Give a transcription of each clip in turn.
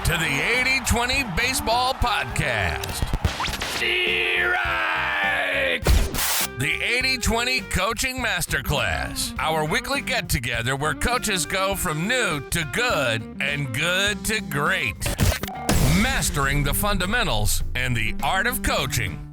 to the 80/20 Baseball Podcast. Strike! The 80/20 Coaching Masterclass, our weekly get-together where coaches go from new to good and good to great. Mastering the fundamentals and the art of coaching.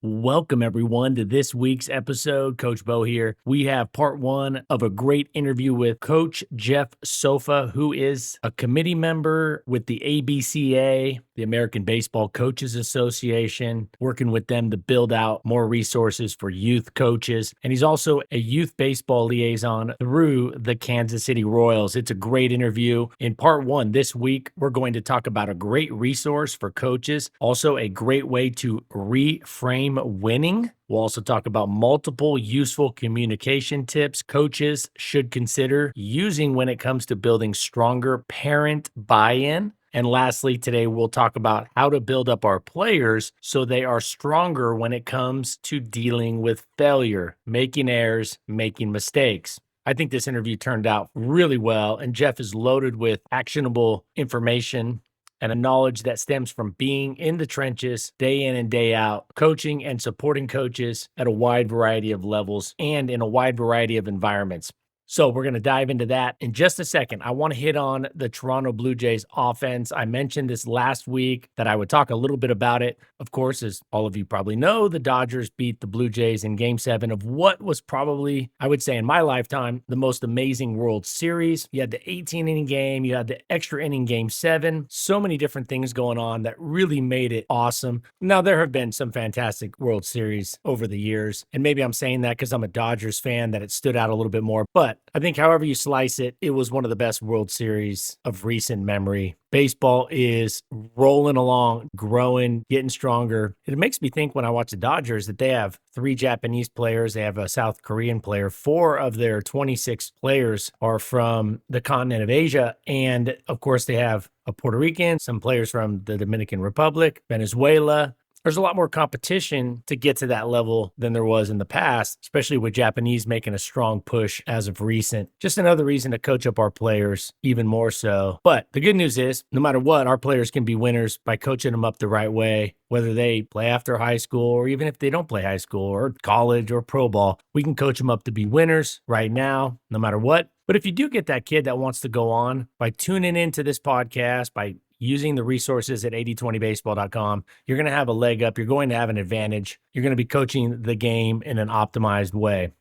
Welcome, everyone, to this week's episode. Coach Bo here. We have part one of a great interview with Coach Jeff Sofa, who is a committee member with the ABCA, the American Baseball Coaches Association, working with them to build out more resources for youth coaches. And he's also a youth baseball liaison through the Kansas City Royals. It's a great interview. In part one this week, we're going to talk about a great resource for coaches, also a great way to reframe winning. We'll also talk about multiple useful communication tips coaches should consider using when it comes to building stronger parent buy-in. And lastly, today we'll talk about how to build up our players so they are stronger when it comes to dealing with failure, making errors, making mistakes. I think this interview turned out really well, and Jeff is loaded with actionable information and a knowledge that stems from being in the trenches day in and day out, coaching and supporting coaches at a wide variety of levels and in a wide variety of environments. So we're going to dive into that in just a second. I want to hit on the Toronto Blue Jays offense. I mentioned this last week that I would talk a little bit about it. Of course, as all of you probably know, the Dodgers beat the Blue Jays in Game 7 of what was probably, I would say in my lifetime, the most amazing World Series. You had the 18-inning game. You had the extra inning Game 7. So many different things going on that really made it awesome. Now, there have been some fantastic World Series over the years, and maybe I'm saying that because I'm a Dodgers fan that it stood out a little bit more, but I think however you slice it, it was one of the best World Series of recent memory. Baseball is rolling along, growing, getting stronger. It makes me think when I watch the Dodgers that they have 3 Japanese players. They have a South Korean player. 4 of their 26 players are from the continent of Asia. And of course, they have a Puerto Rican, some players from the Dominican Republic, Venezuela. There's a lot more competition to get to that level than there was in the past, especially with Japanese making a strong push as of recent. Just another reason to coach up our players even more so. But the good news is, no matter what, our players can be winners by coaching them up the right way, whether they play after high school or even if they don't play high school or college or pro ball. We can coach them up to be winners right now, no matter what. But if you do get that kid that wants to go on, by tuning into this podcast, by using the resources at 8020baseball.com, you're going to have a leg up. You're going to have an advantage. You're going to be coaching the game in an optimized way.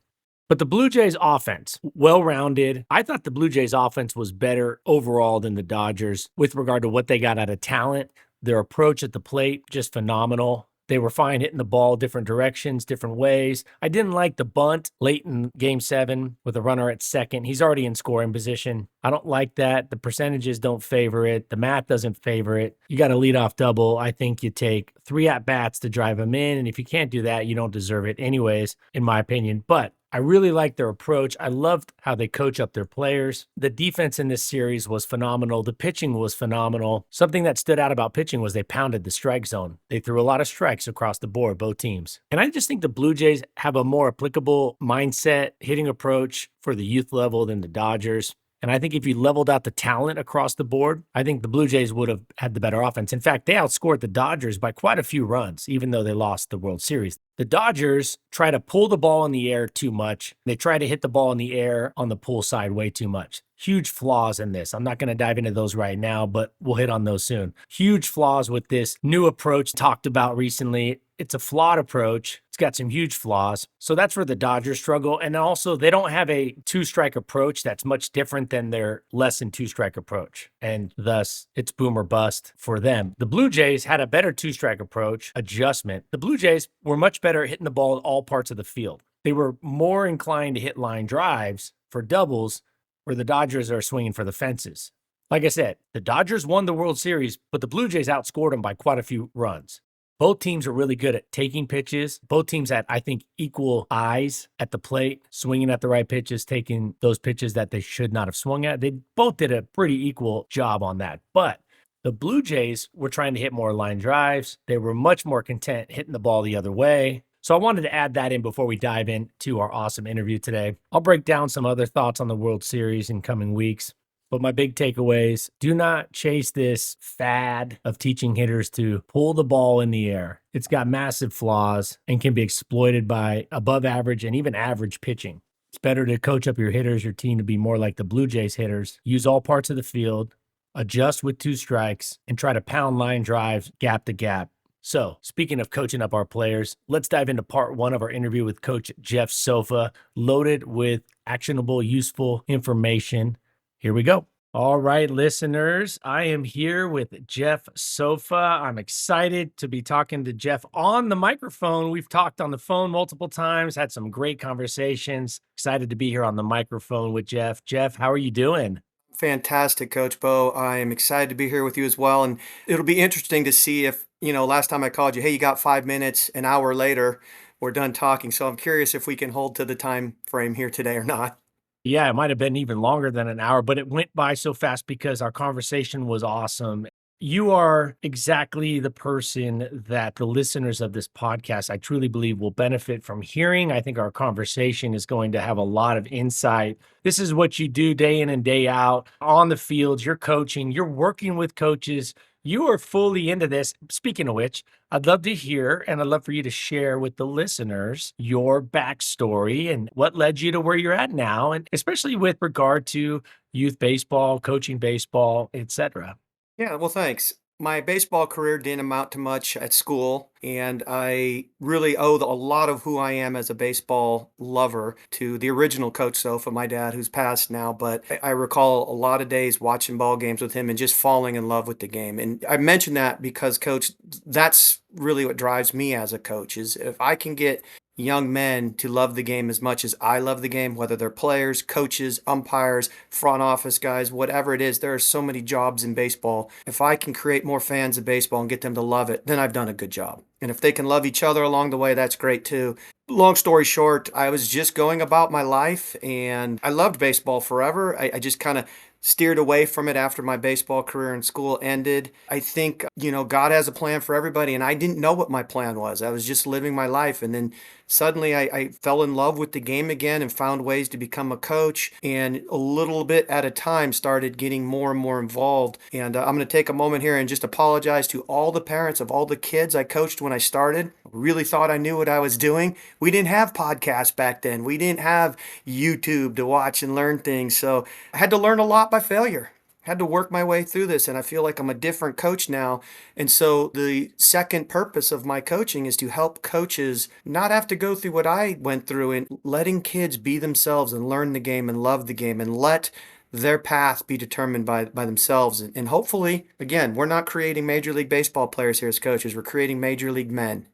But the Blue Jays offense, well-rounded. I thought the Blue Jays offense was better overall than the Dodgers with regard to what they got out of talent. Their approach at the plate, just phenomenal. They were fine hitting the ball different directions, different ways. I didn't like the bunt late in Game 7 with a runner at second. He's already in scoring position. I don't like that. The percentages don't favor it. The math doesn't favor it. You got a leadoff double. I think you take 3 at-bats to drive him in. And if you can't do that, you don't deserve it anyways, in my opinion. But I really like their approach. I loved how they coach up their players. The defense in this series was phenomenal. The pitching was phenomenal. Something that stood out about pitching was they pounded the strike zone. They threw a lot of strikes across the board, both teams. And I just think the Blue Jays have a more applicable mindset, hitting approach for the youth level than the Dodgers. And I think if you leveled out the talent across the board, I think the Blue Jays would have had the better offense. In fact, they outscored the Dodgers by quite a few runs, even though they lost the World Series. The Dodgers try to pull the ball in the air too much. They try to hit the ball in the air on the pull side way too much. Huge flaws in this. I'm not going to dive into those right now, but we'll hit on those soon. Huge flaws with this new approach talked about recently. It's a flawed approach. It's got some huge flaws. So that's where the Dodgers struggle. And also, they don't have a 2-strike approach that's much different than their less than 2-strike approach. And thus, it's boom or bust for them. The Blue Jays had a better 2-strike approach adjustment. The Blue Jays were much better at hitting the ball at all parts of the field. They were more inclined to hit line drives for doubles, where the Dodgers are swinging for the fences. Like I said, the Dodgers won the World Series, but the Blue Jays outscored them by quite a few runs. Both teams are really good at taking pitches. Both teams had, I think, equal eyes at the plate, swinging at the right pitches, taking those pitches that they should not have swung at. They both did a pretty equal job on that. But the Blue Jays were trying to hit more line drives. They were much more content hitting the ball the other way. So I wanted to add that in before we dive into our awesome interview today. I'll break down some other thoughts on the World Series in coming weeks. But my big takeaways: do not chase this fad of teaching hitters to pull the ball in the air. It's got massive flaws and can be exploited by above average and even average pitching. It's better to coach up your hitters, your team, to be more like the Blue Jays hitters. Use all parts of the field, adjust with 2 strikes, and try to pound line drives gap to gap. So, speaking of coaching up our players, let's dive into part one of our interview with Coach Jeff Sofa, loaded with actionable, useful information. Here we go. All right, listeners, I am here with Jeff Sofa. I'm excited to be talking to Jeff on the microphone. We've talked on the phone multiple times, had some great conversations. Excited to be here on the microphone with Jeff. Jeff, how are you doing? Fantastic, Coach Bo. I am excited to be here with you as well. And it'll be interesting to see if, last time I called you, hey, you got 5 minutes, an hour later, we're done talking. So I'm curious if we can hold to the time frame here today or not. Yeah, it might have been even longer than an hour, but it went by so fast because our conversation was awesome. You are exactly the person that the listeners of this podcast, I truly believe, will benefit from hearing. I think our conversation is going to have a lot of insight. This is what you do day in and day out on the field. You're coaching, you're working with coaches. You are fully into this. Speaking of which, I'd love to hear and I'd love for you to share with the listeners your backstory and what led you to where you're at now, and especially with regard to youth baseball, coaching baseball, etc. Yeah, well, thanks. My baseball career didn't amount to much at school, and I really owe a lot of who I am as a baseball lover to the original Coach Sofa, my dad, who's passed now. But I recall a lot of days watching ball games with him and just falling in love with the game. And I mention that because, Coach, that's really what drives me as a coach is if I can get young men to love the game as much as I love the game, whether they're players, coaches, umpires, front office guys, whatever it is. There are so many jobs in baseball. If I can create more fans of baseball and get them to love it, then I've done a good job. And if they can love each other along the way, that's great too. Long story short, I was just going about my life and I loved baseball forever. I just kind of steered away from it after my baseball career in school ended. I think, God has a plan for everybody, and I didn't know what my plan was. I was just living my life. And then suddenly I fell in love with the game again and found ways to become a coach, and a little bit at a time started getting more and more involved. And I'm going to take a moment here and just apologize to all the parents of all the kids I coached when I started. I really thought I knew what I was doing. We didn't have podcasts back then. We didn't have YouTube to watch and learn things. So I had to learn a lot by failure. Had to work my way through this, and I feel like I'm a different coach now. And so the second purpose of my coaching is to help coaches not have to go through what I went through, and letting kids be themselves and learn the game and love the game and let their path be determined by themselves. And hopefully, again, we're not creating Major League Baseball players here as coaches. We're creating Major League men.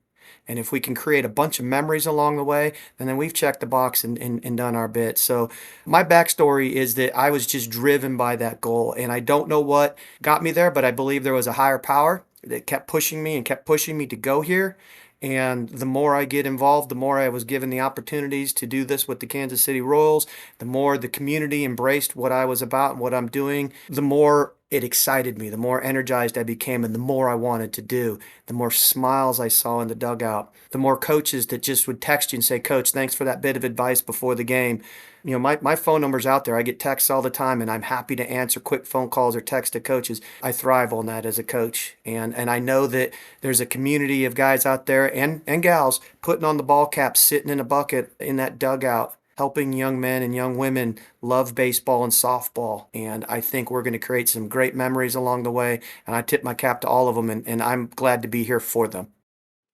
And if we can create a bunch of memories along the way, then we've checked the box and done our bit. So my backstory is that I was just driven by that goal. And I don't know what got me there, but I believe there was a higher power that kept pushing me and kept pushing me to go here. And the more I get involved, the more I was given the opportunities to do this with the Kansas City Royals, the more the community embraced what I was about and what I'm doing, the more it excited me, the more energized I became, and the more I wanted to do, the more smiles I saw in the dugout, the more coaches that just would text you and say, Coach, thanks for that bit of advice before the game. My phone number's out there. I get texts all the time, and I'm happy to answer quick phone calls or text to coaches. I thrive on that as a coach. And I know that there's a community of guys out there and gals putting on the ball caps, sitting in a bucket in that dugout, helping young men and young women love baseball and softball. And I think we're going to create some great memories along the way. And I tip my cap to all of them, and I'm glad to be here for them.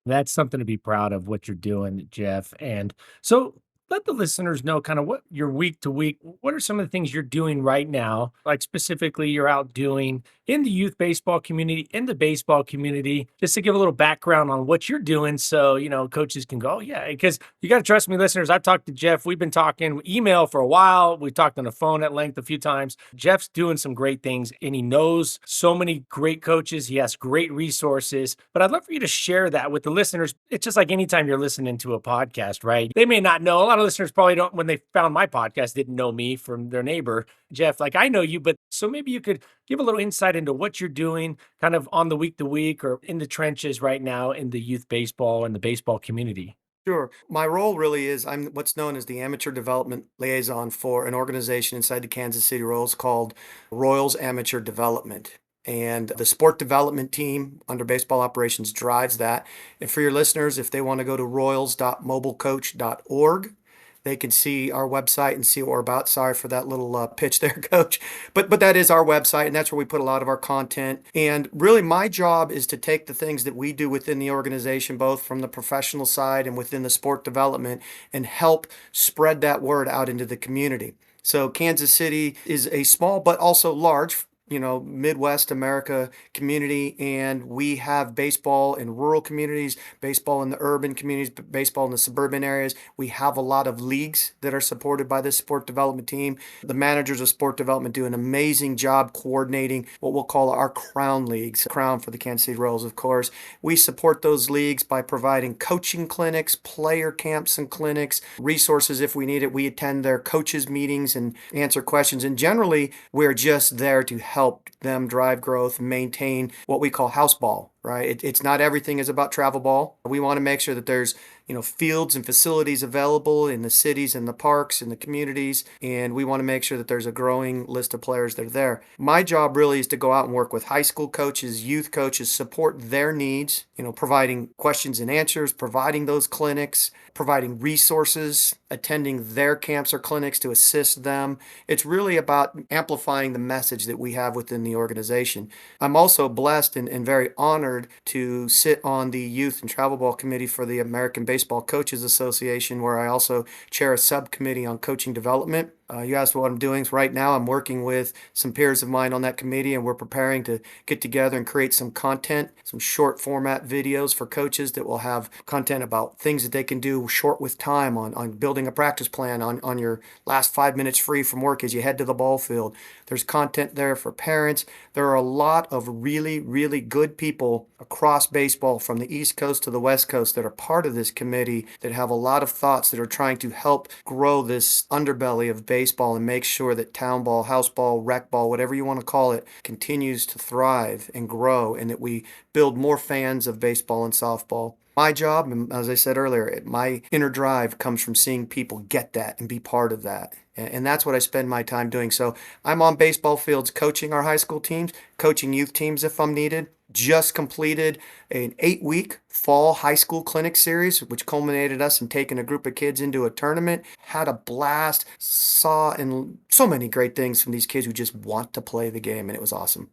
That's something to be proud of what you're doing, Jeff. And so let the listeners know kind of what your week to week, what are some of the things you're doing right now? Like specifically, you're out doing in the youth baseball community, in the baseball community, just to give a little background on what you're doing. So, coaches can go, oh, yeah, because you got to trust me, listeners. I've talked to Jeff. We've been talking email for a while. We talked on the phone at length a few times. Jeff's doing some great things, and he knows so many great coaches. He has great resources. But I'd love for you to share that with the listeners. It's just like anytime you're listening to a podcast, right? They may not know. A lot of listeners probably don't, when they found my podcast, didn't know me from their neighbor. Jeff, like I know you, but so maybe you could give a little insight into what you're doing kind of on the week to week or in the trenches right now in the youth baseball and the baseball community. Sure. My role really is I'm what's known as the amateur development liaison for an organization inside the Kansas City Royals called Royals Amateur Development. And the sport development team under baseball operations drives that. And for your listeners, if they want to go to royals.mobilecoach.org, they can see our website and see what we're about. Sorry for that little pitch there, Coach. But that is our website, and that's where we put a lot of our content. And really, my job is to take the things that we do within the organization, both from the professional side and within the sport development, and help spread that word out into the community. So Kansas City is a small but also large, Midwest America community, and we have baseball in rural communities, baseball in the urban communities, baseball in the suburban areas. We have a lot of leagues that are supported by this sport development team. The managers of sport development do an amazing job coordinating what we'll call our crown leagues. Crown for the Kansas City Royals, of course. We support those leagues by providing coaching clinics, player camps and clinics, resources if we need it. We attend their coaches meetings and answer questions, and generally we're just there to help them drive growth and maintain what we call house ball, right? It's not everything is about travel ball. We want to make sure that there's fields and facilities available in the cities and the parks and the communities, and we want to make sure that there's a growing list of players that are there. My job really is to go out and work with high school coaches, youth coaches, support their needs, providing questions and answers, providing those clinics, providing resources, attending their camps or clinics to assist them. It's really about amplifying the message that we have within the organization. I'm also blessed and very honored to sit on the Youth and Travel Ball Committee for the American Baseball Coaches Association, where I also chair a subcommittee on coaching development. You asked what I'm doing. So right now I'm working with some peers of mine on that committee, and we're preparing to get together and create some content, some short format videos for coaches that will have content about things that they can do short with time on building a practice plan on your last 5 minutes free from work as you head to the ball field. There's content there for parents. There are a lot of really, really good people across baseball from the East Coast to the West Coast that are part of this committee that have a lot of thoughts that are trying to help grow this underbelly of baseball and make sure that town ball, house ball, rec ball, whatever you want to call it, continues to thrive and grow, and that we build more fans of baseball and softball. My job, and as I said earlier, my inner drive comes from seeing people get that and be part of that. And that's what I spend my time doing. So I'm on baseball fields coaching our high school teams, coaching youth teams if I'm needed. Just completed an 8-week fall high school clinic series, which culminated us in taking a group of kids into a tournament. Had a blast, saw and so many great things from these kids who just want to play the game, and it was awesome.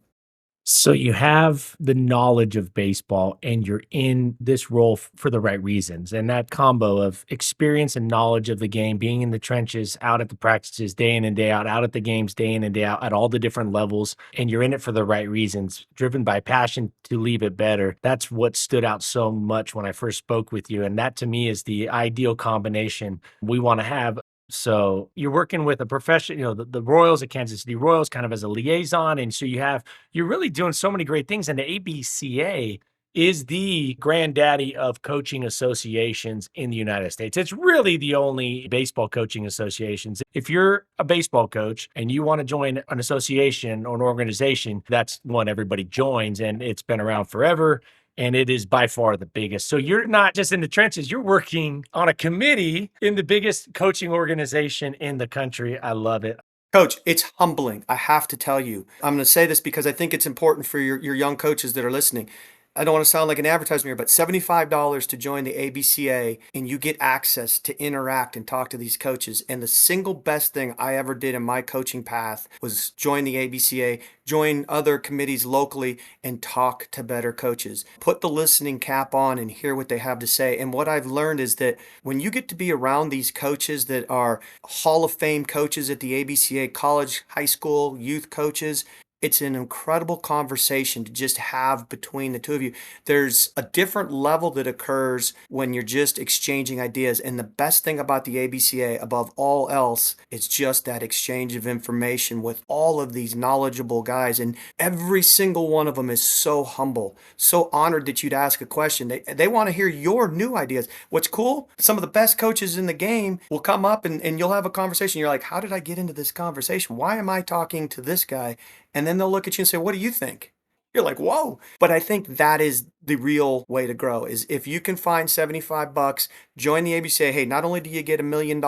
So you have the knowledge of baseball and you're in this role for the right reasons. And that combo of experience and knowledge of the game, being in the trenches, out at the practices day in and day out at the games day in and day out at all the different levels, and you're in it for the right reasons, driven by passion to leave it better. That's what stood out so much when I first spoke with you. And that to me is the ideal combination we want to have. So you're working with a profession, the Royals at Kansas City Royals kind of as a liaison. And so you're really doing so many great things. And the ABCA is the granddaddy of coaching associations in the United States. It's really the only baseball coaching associations. If you're a baseball coach and you want to join an association or an organization, that's one everybody joins, and it's been around forever. And it is by far the biggest. So you're not just in the trenches, you're working on a committee in the biggest coaching organization in the country. I love it. Coach, it's humbling. I have to tell you. I'm going to say this because I think it's important for your young coaches that are listening. I don't want to sound like an advertisement here, but $75 to join the ABCA, and you get access to interact and talk to these coaches. And the single best thing I ever did in my coaching path was join the ABCA, join other committees locally, and talk to better coaches. Put the listening cap on and hear what they have to say. And what I've learned is that when you get to be around these coaches that are Hall of Fame coaches at the ABCA, college, high school, youth coaches, it's an incredible conversation to just have between the two of you. There's a different level that occurs when you're just exchanging ideas. And the best thing about the ABCA, above all else, is just that exchange of information with all of these knowledgeable guys. And every single one of them is so humble, so honored that you'd ask a question. They want to hear your new ideas. What's cool, some of the best coaches in the game will come up and you'll have a conversation. You're like, how did I get into this conversation? Why am I talking to this guy? And then they'll look at you and say, what do you think? You're like, whoa. But I think that is the real way to grow is if you can find $75, join the ABCA. Hey, not only do you get $1 million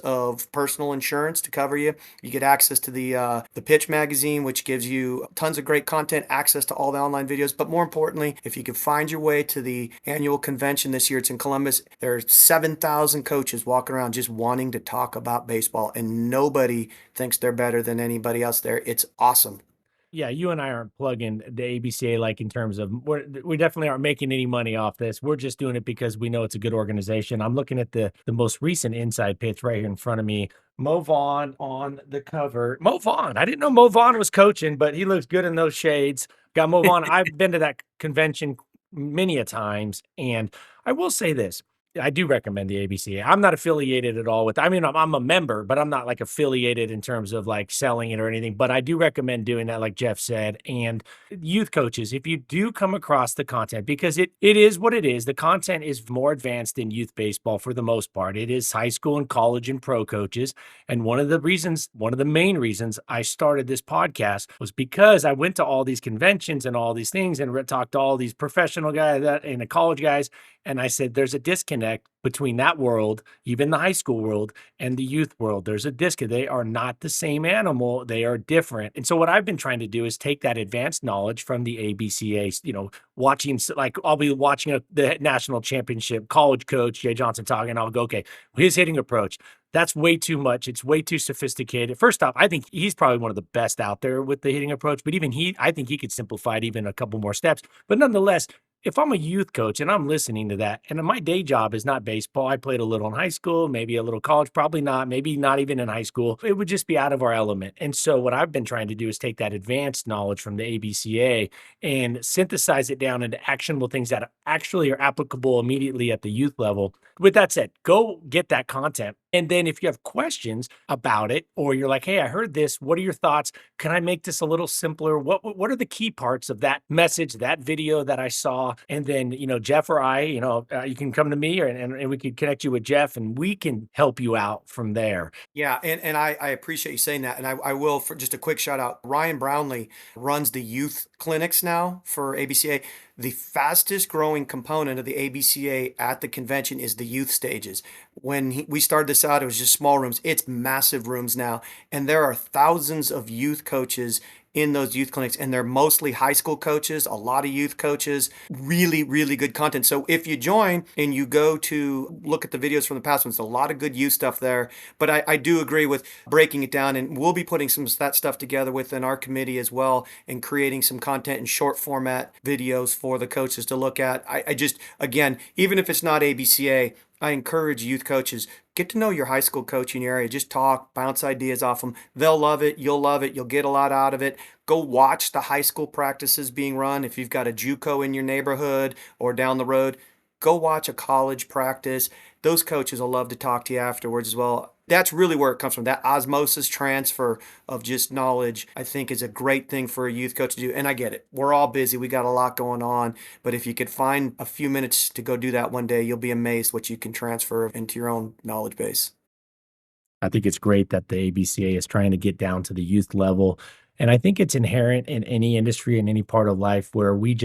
of personal insurance to cover you, you get access to the Pitch magazine, which gives you tons of great content, access to all the online videos. But more importantly, if you can find your way to the annual convention this year, it's in Columbus. There are 7,000 coaches walking around just wanting to talk about baseball, and nobody thinks they're better than anybody else there. It's awesome. Yeah, you and I aren't plugging the ABCA like in terms of we definitely aren't making any money off this. We're just doing it because we know it's a good organization. I'm looking at the most recent inside pitch right here in front of me. Mo Vaughn on the cover. Mo Vaughn. I didn't know Mo Vaughn was coaching, but he looks good in those shades. Got Mo Vaughn. I've been to that convention many a times, and I will say this. I do recommend the ABCA. I'm not affiliated at all with, I mean, I'm a member, but I'm not like affiliated in terms of like selling it or anything. But I do recommend doing that, like Jeff said. And youth coaches, if you do come across the content, because it is what it is, the content is more advanced in youth baseball for the most part. It is high school and college and pro coaches. And one of the main reasons I started this podcast was because I went to all these conventions and all these things and talked to all these professional guys and the college guys. And I said, there's a disconnect between that world, even the high school world, and the youth world. There's a disconnect. They are not the same animal. They are different. And so what I've been trying to do is take that advanced knowledge from the ABCA, watching, like I'll be watching the national championship college coach, Jay Johnson talking, and I'll go, okay, his hitting approach. That's way too much. It's way too sophisticated. First off, I think he's probably one of the best out there with the hitting approach, but even I think he could simplify it even a couple more steps. But nonetheless, if I'm a youth coach and I'm listening to that, and my day job is not baseball, I played a little in high school, maybe a little college, probably not, maybe not even in high school. It would just be out of our element. And so what I've been trying to do is take that advanced knowledge from the ABCA and synthesize it down into actionable things that actually are applicable immediately at the youth level. With that said, go get that content. And then if you have questions about it, or you're like, hey, I heard this, what are your thoughts? Can I make this a little simpler? What are the key parts of that message, that video that I saw? And then, Jeff or I, you can come to me and we could connect you with Jeff and we can help you out from there. Yeah, and I appreciate you saying that. And I will, for just a quick shout out, Ryan Brownlee runs the youth clinics now for ABCA. The fastest growing component of the ABCA at the convention is the youth stages. When we started this out, it was just small rooms. It's massive rooms now. And there are thousands of youth coaches in those youth clinics, and they're mostly high school coaches, a lot of youth coaches, really, really good content. So if you join and you go to look at the videos from the past ones, a lot of good youth stuff there. But I do agree with breaking it down, and we'll be putting some of that stuff together within our committee as well and creating some content in short format videos for the coaches to look at. I just, again, even if it's not ABCA, I encourage youth coaches, get to know your high school coaching area. Just talk, bounce ideas off them. They'll love it. You'll get a lot out of it. Go watch the high school practices being run. If you've got a JUCO in your neighborhood or down the road, go watch a college practice. Those coaches will love to talk to you afterwards as well. That's really where it comes from. That osmosis transfer of just knowledge, I think, is a great thing for a youth coach to do. And I get it. We're all busy. We got a lot going on. But if you could find a few minutes to go do that one day, you'll be amazed what you can transfer into your own knowledge base. I think it's great that the ABCA is trying to get down to the youth level. And I think it's inherent in any industry, in any part of life where we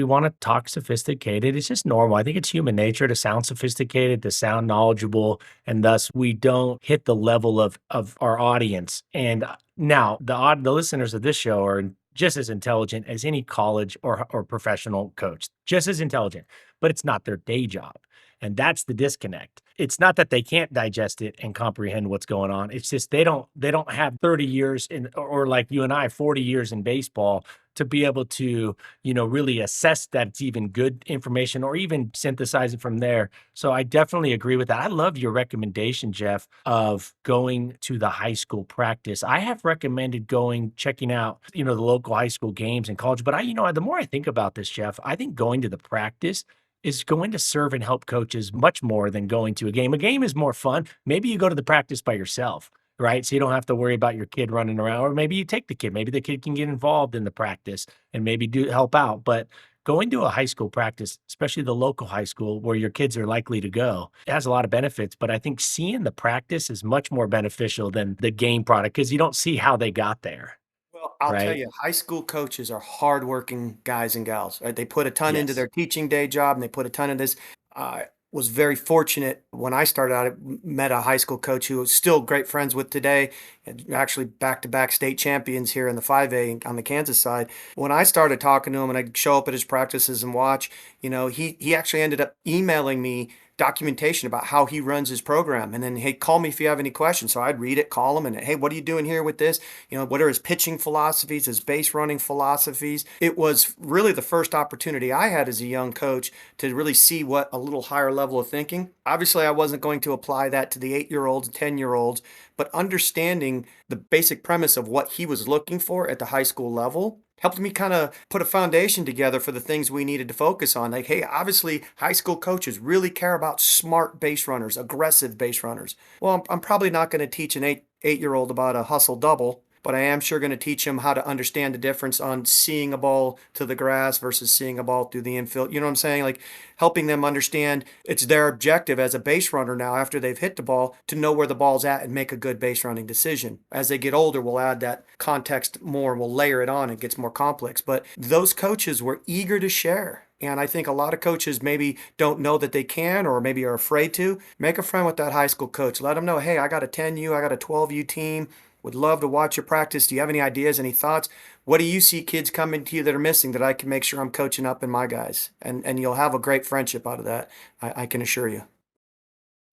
want to talk sophisticated. It's just normal. I think it's human nature to sound sophisticated, to sound knowledgeable, and thus we don't hit the level of our audience. And now the listeners of this show are just as intelligent as any college or professional coach, just as intelligent, but it's not their day job. And that's the disconnect. It's not that they can't digest it and comprehend what's going on. It's just they don't have 30 years or like you and I, 40 years in baseball to be able to, really assess that it's even good information or even synthesize it from there. So I definitely agree with that. I love your recommendation, Jeff, of going to the high school practice. I have recommended checking out, the local high school games and college. But the more I think about this, Jeff, I think going to the practice is going to serve and help coaches much more than going to a game. A game is more fun. Maybe you go to the practice by yourself, right? So you don't have to worry about your kid running around, or maybe you take the kid. Maybe the kid can get involved in the practice and maybe help out. But going to a high school practice, especially the local high school where your kids are likely to go, it has a lot of benefits. But I think seeing the practice is much more beneficial than the game product because you don't see how they got there. Well, I'll tell right? you, high school coaches are hardworking guys and gals, right? They put a ton into Yes. their teaching day job and they put a ton in this. I was very fortunate when I started out, I met a high school coach who was still great friends with today, and actually back-to-back state champions here in the 5A on the Kansas side. When I started talking to him and I'd show up at his practices and watch, he actually ended up emailing me documentation about how he runs his program. And then, hey, call me if you have any questions. So I'd read it, call him, and hey, what are you doing here with this? What are his pitching philosophies, his base running philosophies? It was really the first opportunity I had as a young coach to really see what a little higher level of thinking. Obviously, I wasn't going to apply that to the 8-year-olds and 10-year-olds, but understanding the basic premise of what he was looking for at the high school level helped me kind of put a foundation together for the things we needed to focus on. Like, hey, obviously, high school coaches really care about smart base runners, aggressive base runners. Well, I'm probably not going to teach an eight-year-old about a hustle double, but I am sure going to teach him how to understand the difference on seeing a ball to the grass versus seeing a ball through the infield. You know what I'm saying? Like helping them understand it's their objective as a base runner now after they've hit the ball to know where the ball's at and make a good base running decision. As they get older, we'll add that context more, we'll layer it on, it gets more complex. But those coaches were eager to share. And I think a lot of coaches maybe don't know that they can or maybe are afraid to. Make a friend with that high school coach. Let them know, hey, I got a 10U, I got a 12U team. Would love to watch your practice. Do you have any ideas, any thoughts? What do you see kids coming to you that are missing that I can make sure I'm coaching up in my guys? And you'll have a great friendship out of that. I can assure you.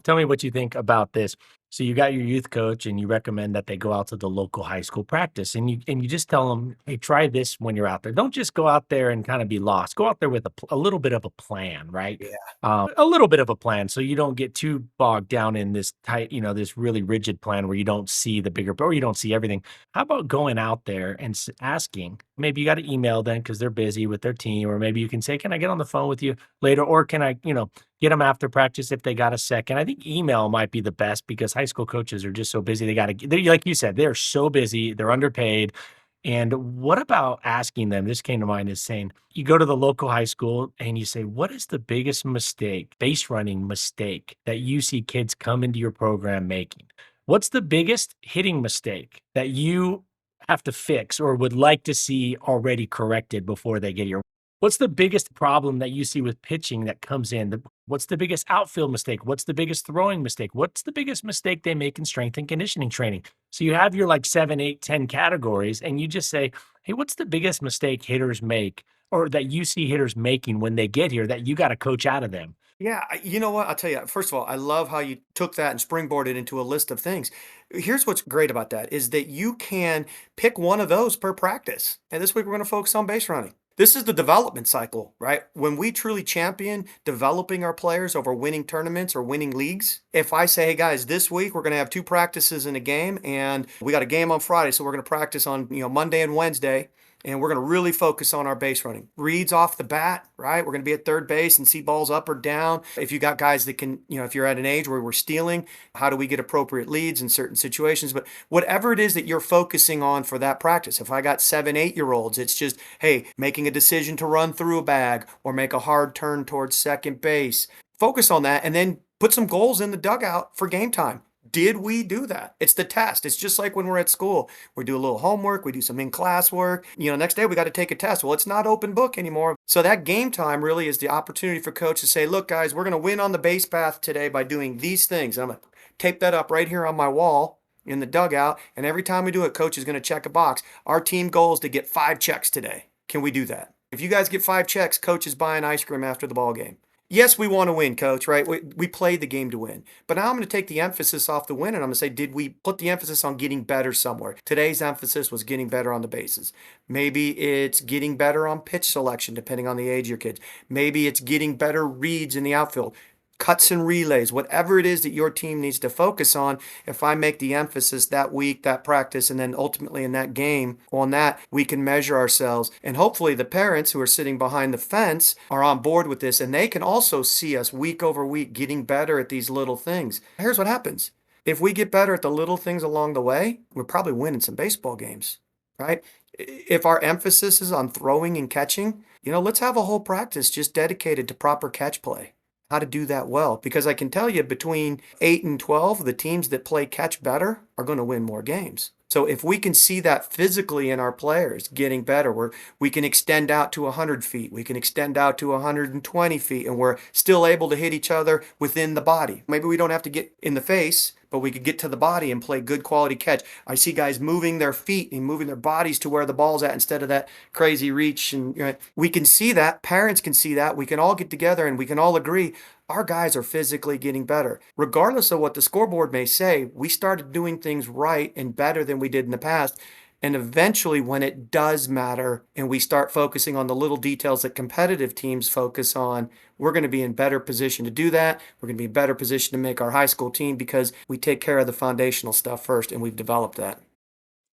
Tell me what you think about this. So you got your youth coach and you recommend that they go out to the local high school practice and you just tell them, hey, try this when you're out there. Don't just go out there and kind of be lost. Go out there with a little bit of a plan, right? Yeah. A little bit of a plan so you don't get too bogged down in this tight, this really rigid plan where you don't see the bigger, or you don't see everything. How about going out there and asking? Maybe you got to email them because they're busy with their team, or maybe you can say, can I get on the phone with you later? Or can I, get them after practice if they got a second. I think email might be the best because high school coaches are just so busy. Like you said, they're so busy, they're underpaid. And what about asking them? This came to mind is saying, you go to the local high school and you say, what is the biggest mistake, base running mistake that you see kids come into your program making? What's the biggest hitting mistake that you have to fix or would like to see already corrected before they get here? What's the biggest problem that you see with pitching that comes in? What's the biggest outfield mistake? What's the biggest throwing mistake? What's the biggest mistake they make in strength and conditioning training? So you have your like 7, 8, 10 categories, and you just say, hey, what's the biggest mistake hitters make or that you see hitters making when they get here that you got to coach out of them? Yeah, you know what? I'll tell you, first of all, I love how you took that and springboarded into a list of things. Here's what's great about that is that you can pick one of those per practice. And this week we're going to focus on base running. This is the development cycle, right? When we truly champion developing our players over winning tournaments or winning leagues, if I say, hey guys, this week we're going to have 2 practices in a game and we got a game on Friday, so we're going to practice on, Monday and Wednesday. And we're going to really focus on our base running. Reads off the bat, right? We're going to be at third base and see balls up or down. If you got guys that can, if you're at an age where we're stealing, how do we get appropriate leads in certain situations? But whatever it is that you're focusing on for that practice, if I got 7, 8-year-olds, it's just, hey, making a decision to run through a bag or make a hard turn towards second base. Focus on that and then put some goals in the dugout for game time. Did we do that? It's the test. It's just like when we're at school. We do a little homework, we do some in-class work. Next day we got to take a test. Well, it's not open book anymore. So that game time really is the opportunity for coach to say, look, guys, we're going to win on the base path today by doing these things. I'm going to tape that up right here on my wall in the dugout. And every time we do it, coach is going to check a box. Our team goal is to get 5 checks today. Can we do that? If you guys get 5 checks, coach is buying ice cream after the ball game. Yes, we want to win, coach, right? We played the game to win. But now I'm going to take the emphasis off the win and I'm going to say, did we put the emphasis on getting better somewhere? Today's emphasis was getting better on the bases. Maybe it's getting better on pitch selection, depending on the age of your kids. Maybe it's getting better reads in the outfield. Cuts and relays, whatever it is that your team needs to focus on, if I make the emphasis that week, that practice, and then ultimately in that game on that, we can measure ourselves. And hopefully the parents who are sitting behind the fence are on board with this and they can also see us week over week getting better at these little things. Here's what happens. If we get better at the little things along the way, we're probably winning some baseball games, right? If our emphasis is on throwing and catching, let's have a whole practice just dedicated to proper catch play. How to do that well. Because I can tell you between 8 and 12, the teams that play catch better are going to win more games. So if we can see that physically in our players getting better, we can extend out to 100 feet, we can extend out to 120 feet, and we're still able to hit each other within the body. Maybe we don't have to get in the face, but we could get to the body and play good quality catch. I see guys moving their feet and moving their bodies to where the ball's at instead of that crazy reach. And we can see that. Parents can see that. We can all get together and we can all agree our guys are physically getting better. Regardless of what the scoreboard may say, we started doing things right and better than we did in the past. And eventually, when it does matter and we start focusing on the little details that competitive teams focus on, we're going to be in better position to do that. We're going to be in better position to make our high school team because we take care of the foundational stuff first and we've developed that.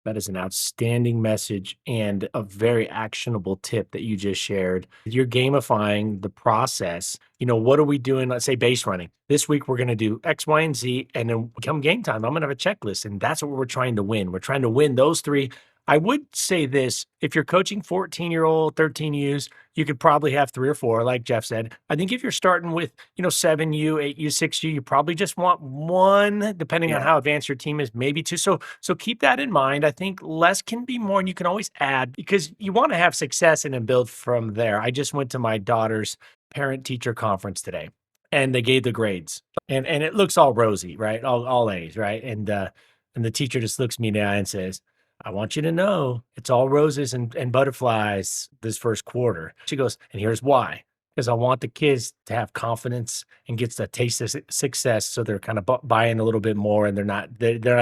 That is an outstanding message and a very actionable tip that you just shared. You're gamifying the process. What are we doing? Let's say base running. This week, we're going to do X, Y, and Z. And then come game time, I'm going to have a checklist. And that's what we're trying to win. We're trying to win those three. I would say this, if you're coaching 14-year-old, 13Us, you could probably have three or four, like Jeff said. I think if you're starting with, 7U, 8U, 6U, you probably just want one, depending on how advanced your team is, maybe two. So keep that in mind. I think less can be more, and you can always add because you want to have success and then build from there. I just went to my daughter's parent-teacher conference today, and they gave the grades, and it looks all rosy, right? All A's, right? And the teacher just looks me in the eye and says, I want you to know it's all roses and butterflies this first quarter. She goes, and here's why. Because I want the kids to have confidence and gets a taste of success, so they're kind of buying a little bit more, and they're not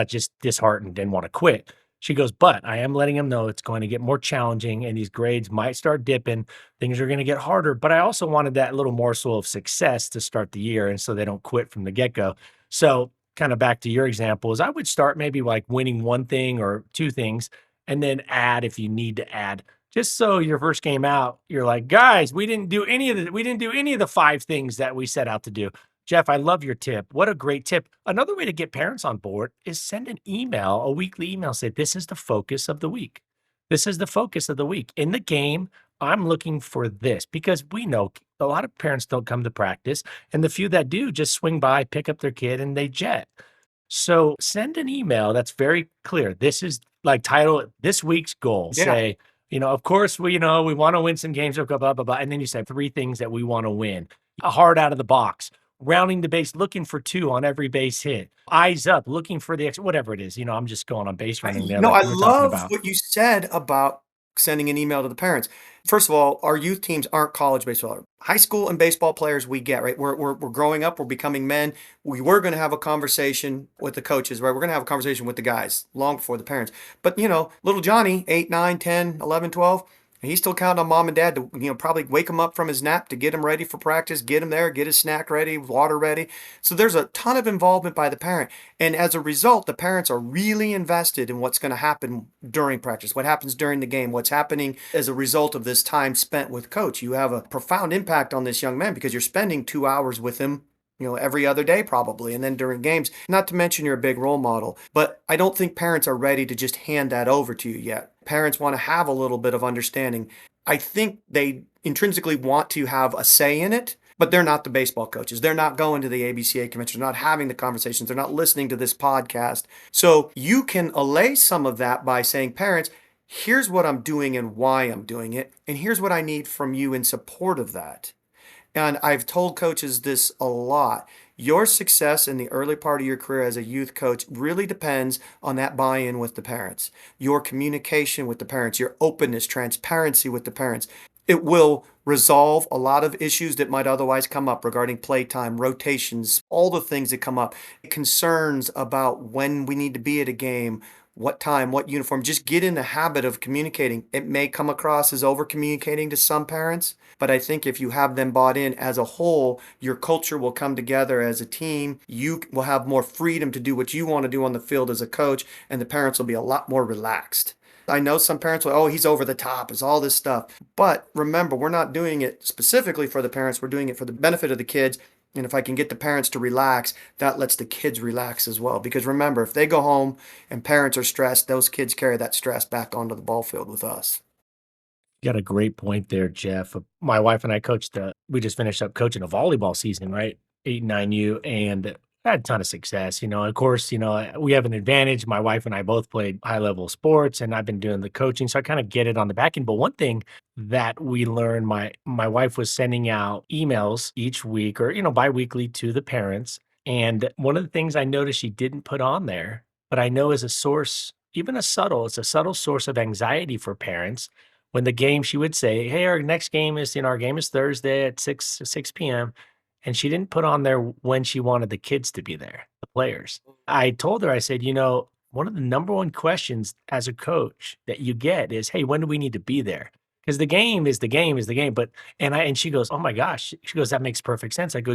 just disheartened and want to quit. She goes, but I am letting them know it's going to get more challenging, and these grades might start dipping. Things are going to get harder. But I also wanted that little morsel of success to start the year, and so they don't quit from the get go. So kind of back to your example is I would start maybe like winning one thing or two things and then add if you need to add. Just so your first game out, you're like, guys, we didn't do any of the five things that we set out to do. Jeff, I love your tip. What a great tip. Another way to get parents on board is send an email, a weekly email, say, this is the focus of the week. This is the focus of the week. In the game, I'm looking for this because we know a lot of parents don't come to practice, and the few that do just swing by, pick up their kid, and they jet. So send an email that's very clear. This is like title it, this week's goal. Yeah. Say, of course, we want to win some games, blah, blah, blah, blah. And then you say three things that we want to win. A hard out of the box, rounding the base, looking for two on every base hit, eyes up, looking for the extra, whatever it is. I'm just going on base running there. No, like I we were talking love about. what you said about sending an email to the parents. First of all, our youth teams aren't college baseball. High school and baseball players we get, right? We're growing up, we're becoming men. We were going to have a conversation with the coaches, right? We're going to have a conversation with the guys long before the parents. But, little Johnny, 8, 9, 10, 11, 12, he's still counting on mom and dad to, probably wake him up from his nap to get him ready for practice, get him there, get his snack ready, water ready. So there's a ton of involvement by the parent. And as a result, the parents are really invested in what's going to happen during practice, what happens during the game, what's happening as a result of this time spent with coach. You have a profound impact on this young man because you're spending 2 hours with him every other day probably, and then during games, not to mention you're a big role model. But I don't think parents are ready to just hand that over to you yet. Parents want to have a little bit of understanding. I think they intrinsically want to have a say in it, but they're not the baseball coaches. They're not going to the ABCA convention. They're not having the conversations. They're not listening to this podcast. So you can allay some of that by saying, parents, here's what I'm doing and why I'm doing it, and here's what I need from you in support of that. And I've told coaches this a lot. Your success in the early part of your career as a youth coach really depends on that buy-in with the parents, your communication with the parents, your openness, transparency with the parents. It will resolve a lot of issues that might otherwise come up regarding playtime, rotations, all the things that come up, concerns about when we need to be at a game, what time, what uniform. Just get in the habit of communicating. It may come across as over communicating to some parents, but I think if you have them bought in as a whole, your culture will come together as a team. You will have more freedom to do what you want to do on the field as a coach, and the parents will be a lot more relaxed. I know some parents will, he's over the top, it's all this stuff. But remember, we're not doing it specifically for the parents. We're doing it for the benefit of the kids. And if I can get the parents to relax, that lets the kids relax as well. Because remember, if they go home and parents are stressed, those kids carry that stress back onto the ball field with us. You got a great point there, Jeff. My wife and I we just finished up coaching a volleyball season, right? 8, 9U. And I had a ton of success. Of course, we have an advantage. My wife and I both played high level sports and I've been doing the coaching. So I kind of get it on the back end. But one thing that we learned, my wife was sending out emails each week or, biweekly to the parents. And one of the things I noticed she didn't put on there, but I know is a source, even it's a subtle source of anxiety for parents. When the game, she would say, "Hey, our next game is, our game is Thursday at 6 p.m." And she didn't put on there when she wanted the kids to be there, the players. I told her, I said, one of the number one questions as a coach that you get is, "Hey, when do we need to be there?" Because the game is the game is the game. But and she goes, "Oh my gosh." She goes, "That makes perfect sense." I go,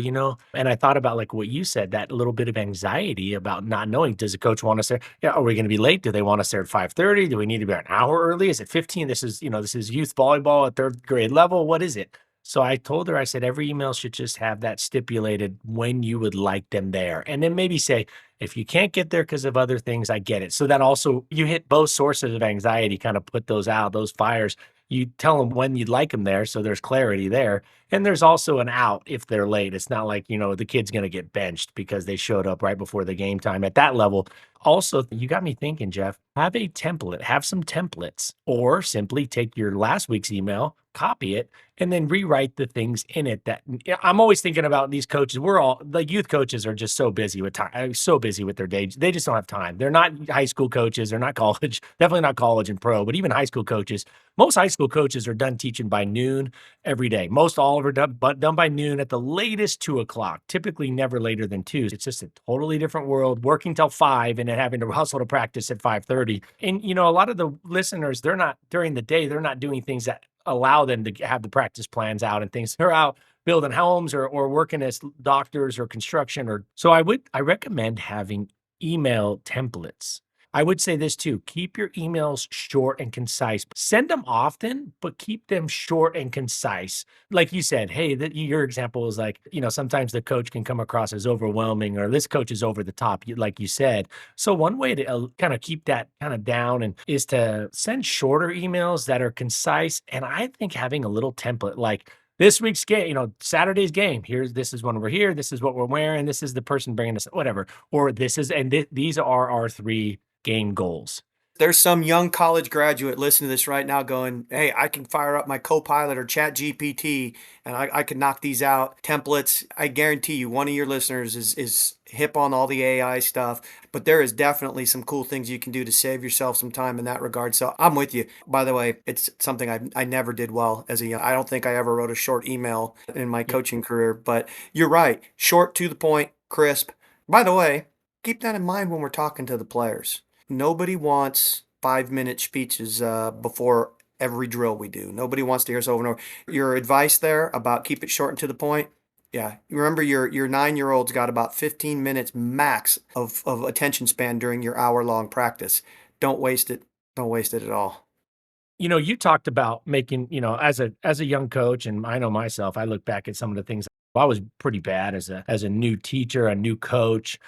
and I thought about like what you said, that little bit of anxiety about not knowing. Does the coach want us there? Yeah, are we going to be late? Do they want us there at 5:30? Do we need to be an hour early? Is it 15? This is youth volleyball at third grade level. What is it? So I told her, I said, every email should just have that stipulated when you would like them there. And then maybe say, if you can't get there because of other things, I get it. So that also you hit both sources of anxiety, kind of put those out, those fires. You tell them when you'd like them there. So there's clarity there. And there's also an out if they're late. It's not like, the kid's going to get benched because they showed up right before the game time at that level. Also, you got me thinking, Jeff, have a template, have some templates, or simply take your last week's email, copy it, and then rewrite the things in it that I'm always thinking about these coaches. We're all the youth coaches are just so busy with time, so busy with their day. They just don't have time. They're not high school coaches. They're not college, definitely not college and pro, but even high school coaches. Most high school coaches are done teaching by noon every day. Most all are done by noon at the latest 2 o'clock, typically never later than 2. It's just a totally different world, working till 5 and then having to hustle to practice at 5:30. And, a lot of the listeners, they're not during the day, they're not doing things that allow them to have the practice plans out and things. They're out building homes or working as doctors or construction so I recommend having email templates. I would say this too, keep your emails short and concise. Send them often, but keep them short and concise. Like you said, hey, your example is like, sometimes the coach can come across as overwhelming or this coach is over the top, like you said. So one way to kind of keep that kind of down and is to send shorter emails that are concise. And I think having a little template like this week's game, Saturday's game. This is when we're here. This is what we're wearing. This is the person bringing us, whatever. Or these are our 3 game goals. There's some young college graduate listening to this right now going, "Hey, I can fire up my Copilot or Chat GPT and I can knock these out." Templates, I guarantee you, one of your listeners is hip on all the AI stuff, but there is definitely some cool things you can do to save yourself some time in that regard. So I'm with you. By the way, it's something I never did well as a young. I don't think I ever wrote a short email in my coaching career, but you're right. Short, to the point, crisp. By the way, keep that in mind when we're talking to the players. Nobody wants 5-minute speeches before every drill we do. Nobody wants to hear us over and over. Your advice there about keep it short and to the point. Yeah, remember your 9-year-old's got about 15 minutes max of attention span during your hour-long practice. Don't waste it. Don't waste it at all. You talked about making, as a young coach, and I know myself, I look back at some of the things I was pretty bad as a new teacher, a new coach.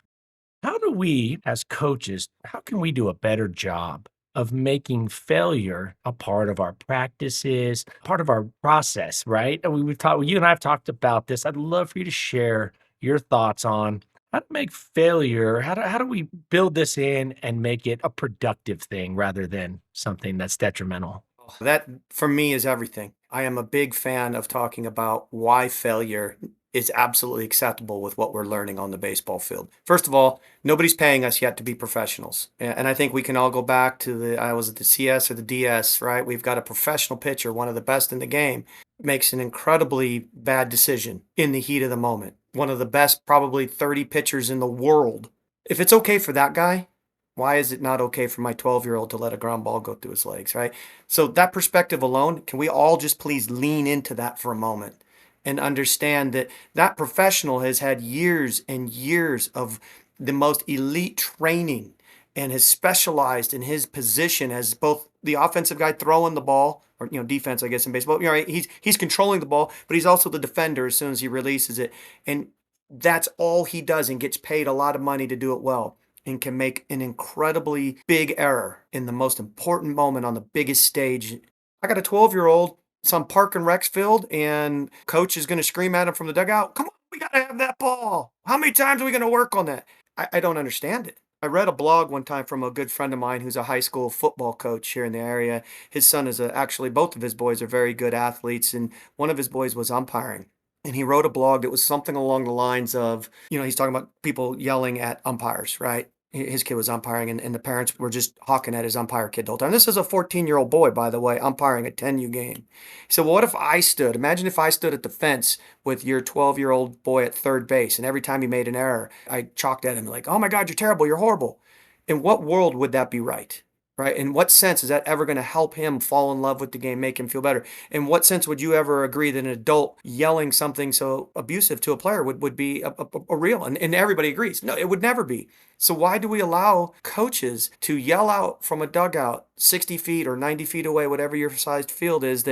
How do we, as coaches, how can we do a better job of making failure a part of our practices, part of our process, right? And we've talked, you and I have talked about this. I'd love for you to share your thoughts on how to make failure, how do we build this in and make it a productive thing rather than something that's detrimental? That, for me, is everything. I am a big fan of talking about why failure is absolutely acceptable with what we're learning on the baseball field. First of all, nobody's paying us yet to be professionals. And I think we can all go back to the CS or the DS, right? We've got a professional pitcher, one of the best in the game, makes an incredibly bad decision in the heat of the moment. One of the best, probably 30 pitchers in the world. If it's okay for that guy, why is it not okay for my 12-year-old to let a ground ball go through his legs, right? So that perspective alone, can we all just please lean into that for a moment and understand that that professional has had years and years of the most elite training and has specialized in his position as both the offensive guy throwing the ball, or defense, I guess, in baseball. Right? He's controlling the ball, but he's also the defender as soon as he releases it. And that's all he does and gets paid a lot of money to do it well, and can make an incredibly big error in the most important moment on the biggest stage. I got a 12-year-old, some park and rec field, and coach is going to scream at him from the dugout, "Come on, We got to have that ball. How many times are we going to work on that? I don't understand it. I read a blog one time from a good friend of mine who's a high school football coach here in the area. His son is actually, both of his boys are very good athletes, and one of his boys was umpiring. And he wrote a blog that was something along the lines of, he's talking about people yelling at umpires, right? His kid was umpiring, and the parents were just hawking at his umpire kid the whole time. This is a 14-year-old boy, by the way, umpiring a 10U game. He said, well, what if I stood? Imagine if I stood at the fence with your 12-year-old boy at third base, and every time he made an error, I chalked at him like, oh my God, you're terrible, you're horrible. In what world would that be right? Right? In what sense is that ever going to help him fall in love with the game, make him feel better? In what sense would you ever agree that an adult yelling something so abusive to a player would be a real? And everybody agrees. No, it would never be. So why do we allow coaches to yell out from a dugout 60 feet or 90 feet away, whatever your sized field is,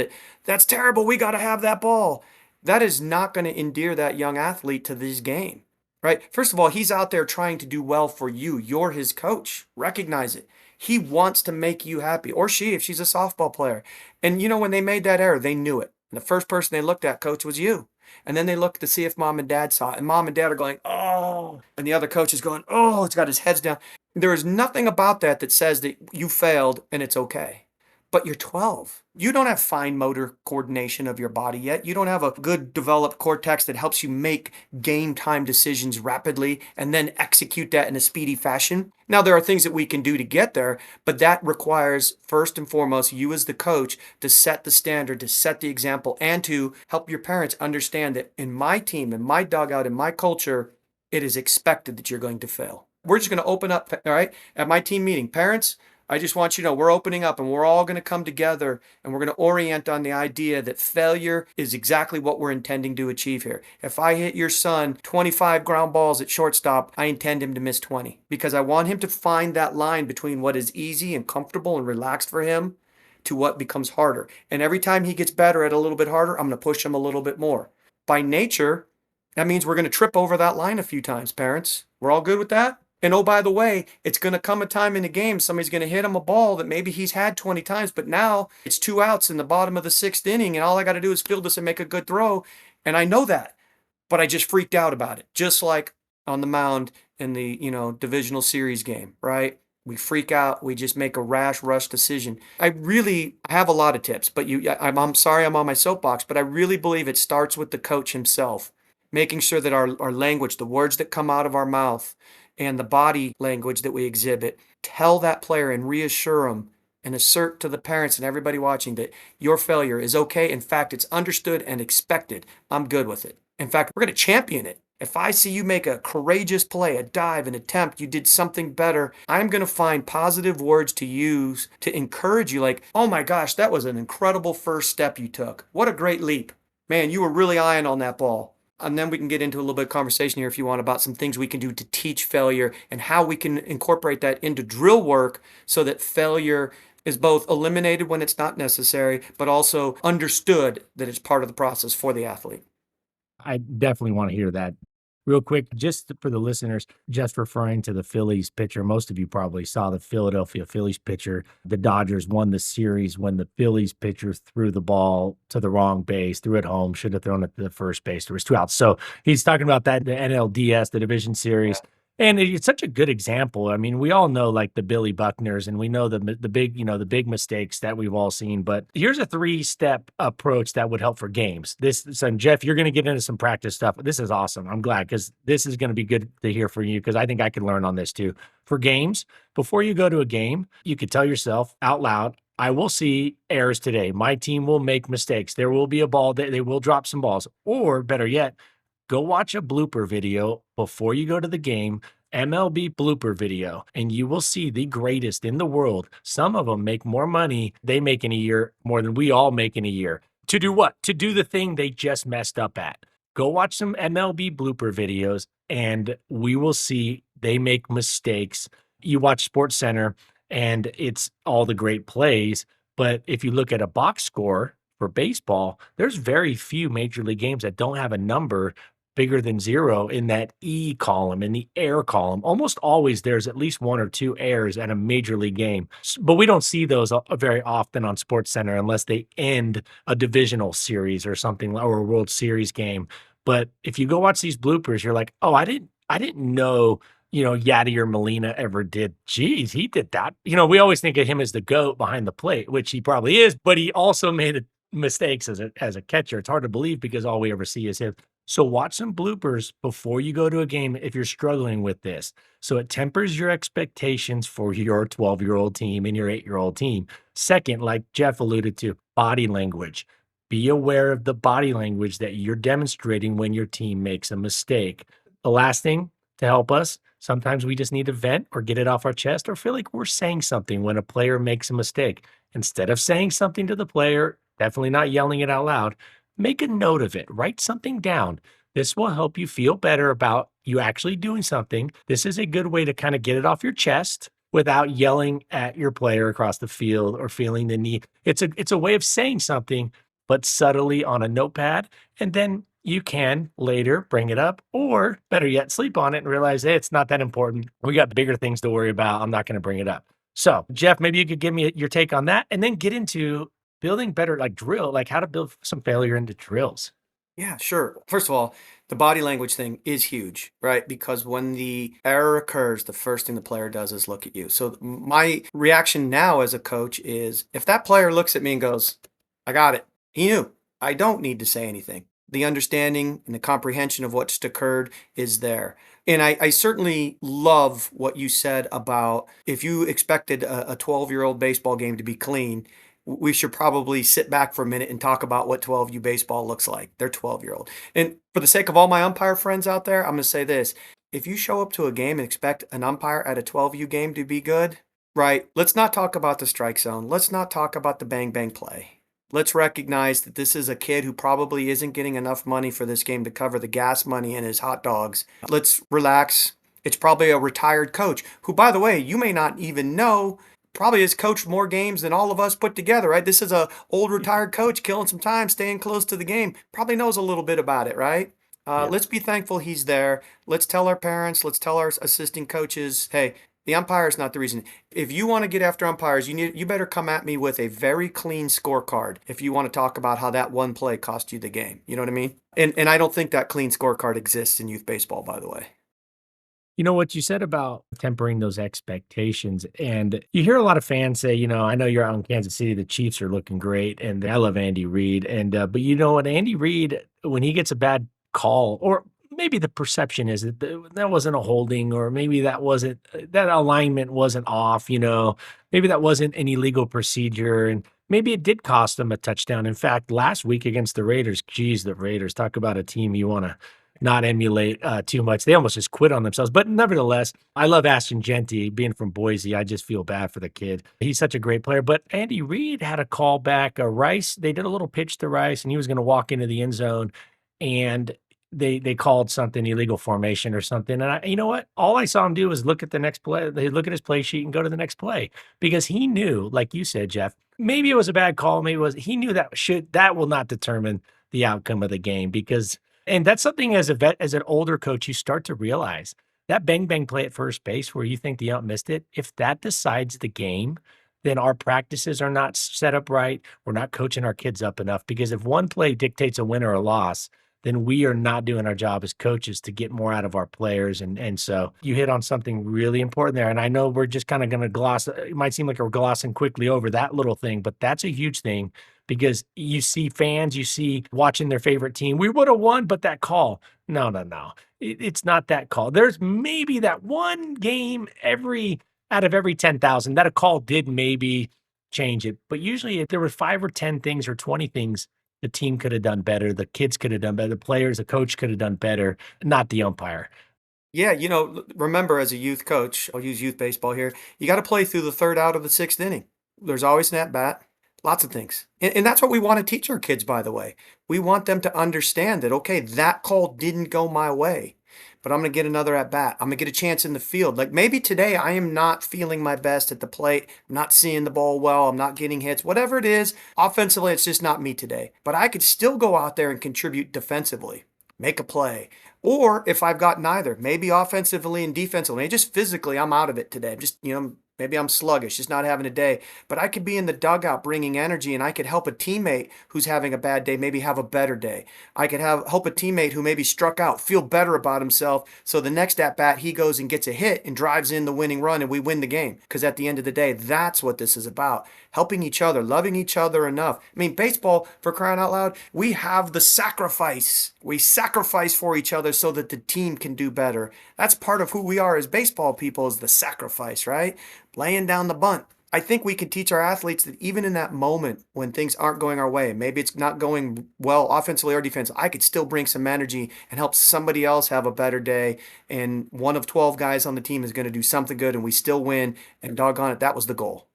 that's terrible, we got to have that ball? That is not going to endear that young athlete to this game. Right? First of all, he's out there trying to do well for you. You're his coach. Recognize it. He wants to make you happy, or she, if she's a softball player. And when they made that error, they knew it. And the first person they looked at, coach, was you. And then they looked to see if mom and dad saw it. And mom and dad are going, oh. And the other coach is going, oh, it's got his heads down. There is nothing about that says that you failed and it's okay. But you're 12. You don't have fine motor coordination of your body yet. You don't have a good developed cortex that helps you make game time decisions rapidly and then execute that in a speedy fashion. Now, there are things that we can do to get there, but that requires, first and foremost, you as the coach to set the standard, to set the example, and to help your parents understand that in my team, in my dugout, in my culture, it is expected that you're going to fail. We're just going to open up, all right, at my team meeting. Parents, I just want you to know we're opening up and we're all going to come together and we're going to orient on the idea that failure is exactly what we're intending to achieve here. If I hit your son 25 ground balls at shortstop, I intend him to miss 20 because I want him to find that line between what is easy and comfortable and relaxed for him to what becomes harder. And every time he gets better at a little bit harder, I'm going to push him a little bit more. By nature, that means we're going to trip over that line a few times, parents. We're all good with that? And oh, by the way, it's going to come a time in the game, somebody's going to hit him a ball that maybe he's had 20 times, but now it's 2 outs in the bottom of the 6th inning, and all I got to do is field this and make a good throw. And I know that, but I just freaked out about it, just like on the mound in the divisional series game, right? We freak out. We just make a rash, rush decision. I have a lot of tips, but I'm sorry I'm on my soapbox, but I really believe it starts with the coach himself, making sure that our language, the words that come out of our mouth, and the body language that we exhibit, tell that player and reassure them and assert to the parents and everybody watching that your failure is okay. In fact, it's understood and expected. I'm good with it. In fact, we're going to champion it. If I see you make a courageous play, a dive, an attempt, you did something better, I'm going to find positive words to use to encourage you, like, oh my gosh, that was an incredible first step you took. What a great leap. Man, you were really eyeing on that ball. And then we can get into a little bit of conversation here if you want about some things we can do to teach failure and how we can incorporate that into drill work so that failure is both eliminated when it's not necessary, but also understood that it's part of the process for the athlete. I definitely want to hear that. Real quick, just for the listeners, just referring to the Phillies pitcher. Most of you probably saw the Philadelphia Phillies pitcher. The Dodgers won the series when the Phillies pitcher threw the ball to the wrong base, threw it home, should have thrown it to the first base. There was 2 outs. So he's talking about that, the NLDS, the division series. Yeah. And it's such a good example. I mean, we all know like the Billy Buckners, and we know the big, the big mistakes that we've all seen. But here's a 3-step approach that would help for games. And Jeff, you're going to get into some practice stuff. This is awesome. I'm glad because this is going to be good to hear from you because I think I can learn on this too. For games, before you go to a game, you could tell yourself out loud, I will see errors today. My team will make mistakes. There will be a ball. They will drop some balls. Or better yet, go watch a blooper video before you go to the game, MLB blooper video, and you will see the greatest in the world. Some of them make more money they make in a year more than we all make in a year. To do what? To do the thing they just messed up at. Go watch some MLB blooper videos, and we will see they make mistakes. You watch SportsCenter, and it's all the great plays. But if you look at a box score for baseball, there's very few major league games that don't have a number bigger than 0 in that E column, in the error column. Almost always there's at least 1 or 2 errors at a major league game. But we don't see those very often on SportsCenter unless they end a divisional series or something, or a World Series game. But if you go watch these bloopers, you're like, oh, I didn't know, Yadi or Molina ever did. Geez, he did that. We always think of him as the GOAT behind the plate, which he probably is, but he also made mistakes as a catcher. It's hard to believe because all we ever see is him. So watch some bloopers before you go to a game if you're struggling with this. So it tempers your expectations for your 12-year-old team and your 8-year-old team. Second, like Jeff alluded to, body language. Be aware of the body language that you're demonstrating when your team makes a mistake. The last thing to help us, sometimes we just need to vent or get it off our chest or feel like we're saying something when a player makes a mistake. Instead of saying something to the player, definitely not yelling it out loud, make a note of it. Write something down. This will help you feel better about you actually doing something. This is a good way to kind of get it off your chest without yelling at your player across the field or feeling the need. It's a way of saying something, but subtly on a notepad. And then you can later bring it up, or better yet, sleep on it and realize, hey, it's not that important. We got bigger things to worry about. I'm not going to bring it up. So, Jeff, maybe you could give me your take on that and then get into building better, like drill, like how to build some failure into drills. Yeah, sure. First of all, the body language thing is huge, right? Because when the error occurs, the first thing the player does is look at you. So my reaction now as a coach is if that player looks at me and goes, I got it. He knew. I don't need to say anything. The understanding and the comprehension of what's occurred is there. And I certainly love what you said about if you expected a 12-year-old baseball game to be clean, we should probably sit back for a minute and talk about what 12U baseball looks like. They're 12-year-old. And for the sake of all my umpire friends out there, I'm going to say this. If you show up to a game and expect an umpire at a 12U game to be good, right, let's not talk about the strike zone. Let's not talk about the bang-bang play. Let's recognize that this is a kid who probably isn't getting enough money for this game to cover the gas money and his hot dogs. Let's relax. It's probably a retired coach who, by the way, you may not even know probably has coached more games than all of us put together, right? This is a old retired coach killing some time, staying close to the game. Probably knows a little bit about it, right? Yeah. Let's be thankful he's there. Let's tell our parents, let's tell our assistant coaches, hey, the umpire is not the reason. If you want to get after umpires, you better come at me with a very clean scorecard if you want to talk about how that one play cost you the game. You know what I mean? And I don't think that clean scorecard exists in youth baseball, by the way. You know what you said about tempering those expectations, and you hear a lot of fans say, I know you're out in Kansas City, the Chiefs are looking great, and I love Andy Reid, and but you know what, Andy Reid, when he gets a bad call, or maybe the perception is that that wasn't a holding, or maybe that alignment wasn't off, maybe that wasn't an illegal procedure, and maybe it did cost them a touchdown. In fact, last week against the Raiders, geez, the Raiders, talk about a team you want to not emulate too much. They almost just quit on themselves. But nevertheless, I love Ashton Genty. Being from Boise, I just feel bad for the kid. He's such a great player. But Andy Reid had a call back. Rice, they did a little pitch to Rice, and he was going to walk into the end zone, and they called something illegal formation or something. And you know what? All I saw him do was look at the next play. They look at his play sheet and go to the next play because he knew, like you said, Jeff. Maybe it was a bad call. Maybe it was. He knew that will not determine the outcome of the game because. And that's something as an older coach, you start to realize that bang bang play at first base where you think the ump missed it. If that decides the game, then our practices are not set up right. We're not coaching our kids up enough because if one play dictates a win or a loss, then we are not doing our job as coaches to get more out of our players. And so you hit on something really important there. And I know we're just kind of going to gloss, it might seem like we're glossing quickly over that little thing, but that's a huge thing because you see fans, you see watching their favorite team. We would have won, but that call, no. It's not that call. There's maybe that one game out of every 10,000 that a call did maybe change it. But usually if there were 5 or 10 things or 20 things the team could have done better, the kids could have done better, the players, the coach could have done better, not the umpire. Yeah, remember as a youth coach, I'll use youth baseball here, you got to play through the third out of the sixth inning. There's always an at-bat, lots of things. And that's what we want to teach our kids, by the way. We want them to understand that, okay, that call didn't go my way, but I'm going to get another at-bat. I'm going to get a chance in the field. Like maybe today I am not feeling my best at the plate. I'm not seeing the ball well. I'm not getting hits. Whatever it is, offensively, it's just not me today. But I could still go out there and contribute defensively, make a play. Or if I've got neither, maybe offensively and defensively, just physically, I'm out of it today. I'm just, Maybe I'm sluggish, just not having a day, but I could be in the dugout bringing energy, and I could help a teammate who's having a bad day maybe have a better day. I could help a teammate who maybe struck out feel better about himself. So the next at bat, he goes and gets a hit and drives in the winning run, and we win the game. Because at the end of the day, that's what this is about. Helping each other, loving each other enough. I mean, baseball, for crying out loud, we have the sacrifice. We sacrifice for each other so that the team can do better. That's part of who we are as baseball people, is the sacrifice, right? Laying down the bunt. I think we can teach our athletes that even in that moment when things aren't going our way, maybe it's not going well offensively or defensively, I could still bring some energy and help somebody else have a better day. And one of 12 guys on the team is going to do something good, and we still win. And doggone it, that was the goal.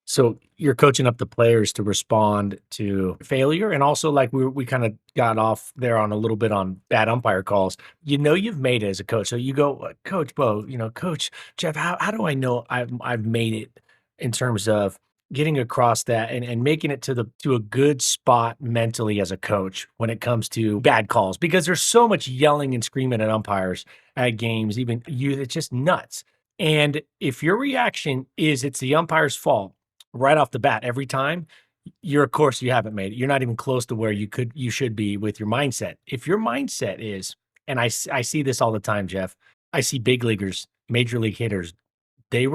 So you're coaching up the players to respond to failure, and also like we kind of got off there on a little bit on bad umpire calls. You've made it as a coach, so you go, Coach Bo, Coach Jeff, how do I know I've made it in terms of getting across that and making it to a good spot mentally as a coach when it comes to bad calls, because there's so much yelling and screaming at umpires at games, even you, it's just nuts. And if your reaction is it's the umpire's fault right off the bat every time, of course you haven't made it. You're not even close to where you should be with your mindset. If your mindset is, and I see this all the time, Jeff, I see big leaguers, major league hitters, they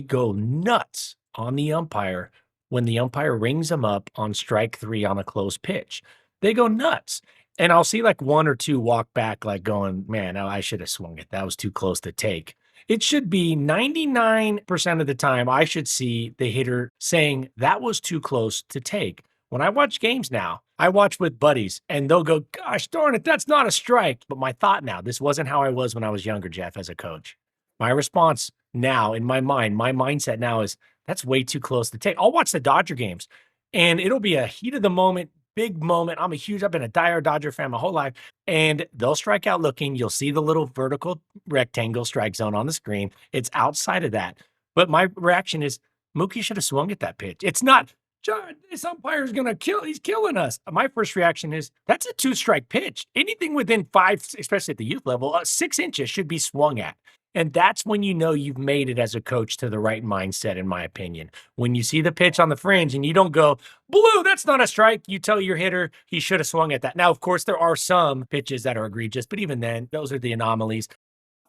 go nuts on the umpire when the umpire rings them up on strike three on a close pitch. They go nuts. And I'll see like one or two walk back, like going, man, I should have swung it. That was too close to take. It should be 99% of the time, I should see the hitter saying that was too close to take. When I watch games now, I watch with buddies and they'll go, gosh darn it, that's not a strike. But my thought now, this wasn't how I was when I was younger, Jeff, as a coach. My response now in my mind, my mindset now is that's way too close to take. I'll watch the Dodger games and it'll be a heat of the moment, big moment. I've been a dire Dodger fan my whole life, and they'll strike out looking. You'll see the little vertical rectangle strike zone on the screen. It's outside of that. But my reaction is Mookie should have swung at that pitch. It's not, John, this umpire's going to he's killing us. My first reaction is that's a 2-strike pitch. Anything within 5, especially at the youth level, 6 inches should be swung at. And that's when you know you've made it as a coach to the right mindset, in my opinion. When you see the pitch on the fringe and you don't go, blue, that's not a strike. You tell your hitter he should have swung at that. Now, of course, there are some pitches that are egregious, but even then, those are the anomalies.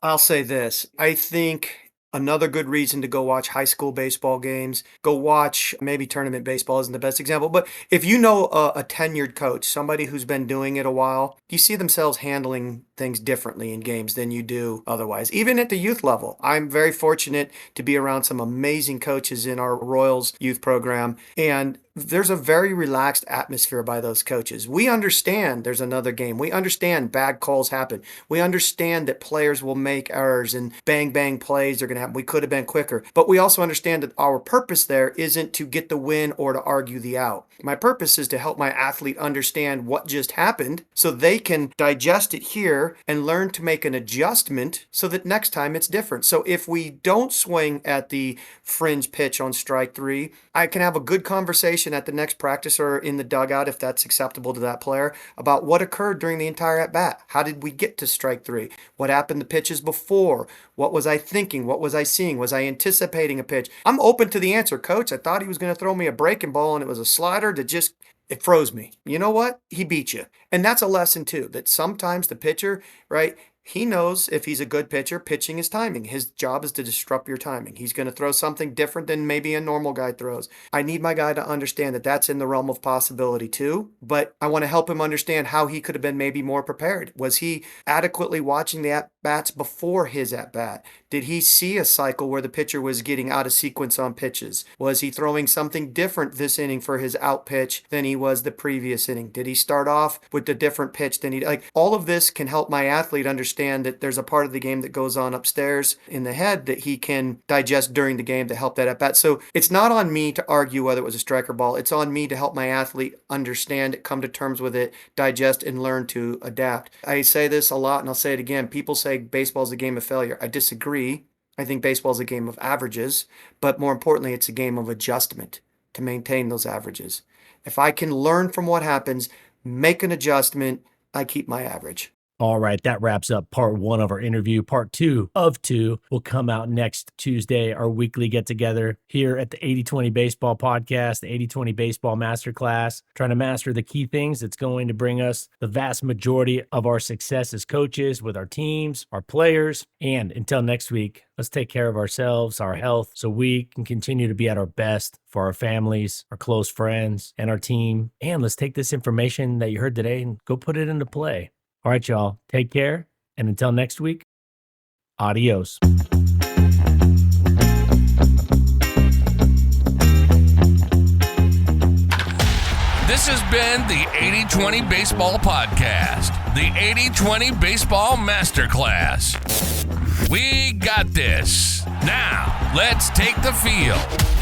I'll say this. I think another good reason to go watch high school baseball games, go watch maybe tournament baseball isn't the best example, but if you know a tenured coach, somebody who's been doing it a while, you see themselves handling things differently in games than you do otherwise. Even at the youth level, I'm very fortunate to be around some amazing coaches in our Royals youth program, and there's a very relaxed atmosphere by those coaches. We understand there's another game. We understand bad calls happen. We understand that players will make errors and bang, bang plays are going to happen. We could have been quicker. But we also understand that our purpose there isn't to get the win or to argue the out. My purpose is to help my athlete understand what just happened so they can digest it here and learn to make an adjustment so that next time it's different. So if we don't swing at the fringe pitch on strike three, I can have a good conversation at the next practice or in the dugout, if that's acceptable to that player, about what occurred during the entire at bat. How did we get to strike three? What happened the pitches before? What was I thinking? What was I seeing? Was I anticipating a pitch? I'm open to the answer, coach. I thought he was going to throw me a breaking ball and it was a slider that just it froze me. You know what? He beat you. And that's a lesson too, that sometimes the pitcher, right? He knows if he's a good pitcher, pitching is timing. His job is to disrupt your timing. He's going to throw something different than maybe a normal guy throws. I need my guy to understand that that's in the realm of possibility too, but I want to help him understand how he could have been maybe more prepared. Was he adequately watching the at-bats before his at-bat? Did he see a cycle where the pitcher was getting out of sequence on pitches? Was he throwing something different this inning for his out pitch than he was the previous inning? Did he start off with the different pitch than all of this can help my athlete understand that there's a part of the game that goes on upstairs in the head that he can digest during the game to help that at bat. So it's not on me to argue whether it was a strike or ball. It's on me to help my athlete understand it, come to terms with it, digest, and learn to adapt. I say this a lot and I'll say it again. People say baseball is a game of failure. I disagree. I think baseball is a game of averages, but more importantly, it's a game of adjustment to maintain those averages. If I can learn from what happens, make an adjustment, I keep my average. All right, that wraps up part 1 of our interview. Part 2 of 2 will come out next Tuesday, our weekly get-together here at the 80/20 Baseball Podcast, the 80/20 Baseball Masterclass, trying to master the key things that's going to bring us the vast majority of our success as coaches with our teams, our players. And until next week, let's take care of ourselves, our health, so we can continue to be at our best for our families, our close friends, and our team. And let's take this information that you heard today and go put it into play. All right, y'all, take care. And until next week, adios. This has been the 80/20 Baseball Podcast, the 80/20 Baseball Masterclass. We got this. Now, let's take the field.